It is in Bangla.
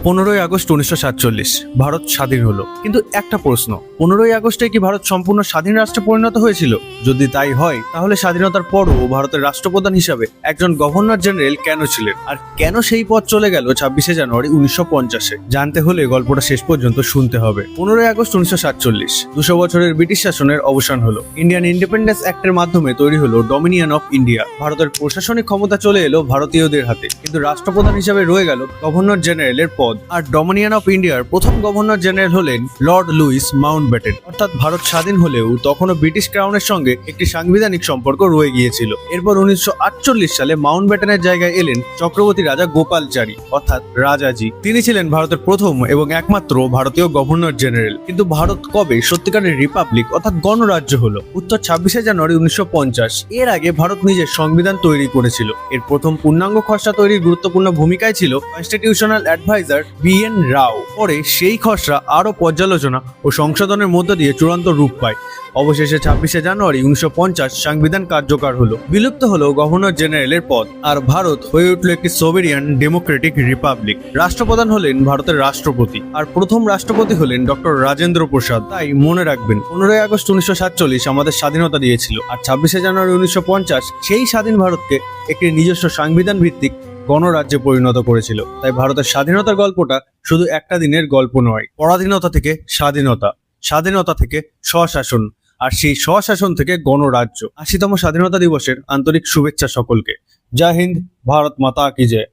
15ই আগস্ট 1947 ভারত স্বাধীন হলো। কিন্তু একটা প্রশ্ন, 15ই আগস্টে কি ভারত সম্পূর্ণ স্বাধীন রাষ্ট্রে পরিণত হয়েছিল? যদি তাই হয়, তাহলে স্বাধীনতার পরও ভারতের রাষ্ট্রপ্রধান হিসাবে একজন গভর্নর জেনারেল কেন ছিলেন, আর কেন সেই পদ চলে গেল 26শে জানুয়ারি 1950-এ? জানতে হলে গল্পটা শেষ পর্যন্ত শুনতে হবে। 15ই আগস্ট 1947 200 বছরের ব্রিটিশ শাসনের অবসান হলো। ইন্ডিয়ান ইন্ডিপেন্ডেন্স অ্যাক্টের মাধ্যমে তৈরি হলো ডমিনিয়ন অফ ইন্ডিয়া। ভারতের প্রশাসনিক ক্ষমতা চলে এলো ভারতীয়দের হাতে, কিন্তু রাষ্ট্রপ্রধান হিসাবে রয়ে গেল গভর্নর জেনারেলের পদ। আর ডমিনিয়ন অফ ইন্ডিয়ার প্রথম গভর্নর জেনারেল হলেন লর্ড লুইস মাউন্টব্যাটেন। অর্থাৎ ভারত স্বাধীন হলেও তখনও ব্রিটিশ ক্রাউনের সঙ্গে একটি সাংবিধানিক সম্পর্ক রয়ে গিয়েছিল। এরপর 1948 সালে মাউন্টব্যাটেনের জায়গায় এলেন চক্রবর্তী রাজা গোপালচারী অর্থাৎ রাজাজি। তিনি ছিলেন ভারতের প্রথম এবং একমাত্র ভারতীয় গভর্নর জেনারেল। কিন্তু ভারত কবে সত্যিকারের রিপাবলিক অর্থাৎ গণরাজ্য হলো? উত্তর 26শে জানুয়ারি 1950। এর আগে ভারত নিজের সংবিধান তৈরি করেছিল। এর প্রথম পূর্ণাঙ্গ খসড়া তৈরির গুরুত্বপূর্ণ ভূমিকায় ছিল কনস্টিটিউশনাল অ্যাডভাইজার BN রাও। পরে সেই খসড়া আরও পর্যালোচনা ও সংশোধনের মধ্য দিয়ে চূড়ান্ত রূপ পায়। অবশেষে 26শে জানুয়ারি 1950 সংবিধান কার্যকর হলো। বিলুপ্ত হলো গভর্নর জেনারেলের পদ, আর ভারত হয়ে উঠল একটি সোভেরিয়ান ডেমোক্রেটিক রিপাবলিক। রাষ্ট্রপ্রধান হলেন ভারতের রাষ্ট্রপতি, আর প্রথম রাষ্ট্রপতি হলেন ডক্টর রাজেন্দ্র প্রসাদ। তাই মনে রাখবেন, 15ই আগস্ট 1947 আমাদের স্বাধীনতা দিয়েছিল, আর 26শে জানুয়ারি 1950 সেই স্বাধীন ভারতকে একটি নিজস্ব সাংবিধান ভিত্তিক গণরাজ্যে পরিণত করেছিল। তাই ভারতের স্বাধীনতার গল্পটা শুধু একটা দিনের গল্প নয়। পরাধীনতা থেকে স্বাধীনতা, স্বাধীনতা থেকে স্বশাসন, আর সেই স্বশাসন থেকে গণরাজ্য। 80তম স্বাধীনতা দিবসের আন্তরিক শুভেচ্ছা সকলকে। জয় হিন্দ, ভারত মাতা কি জয়।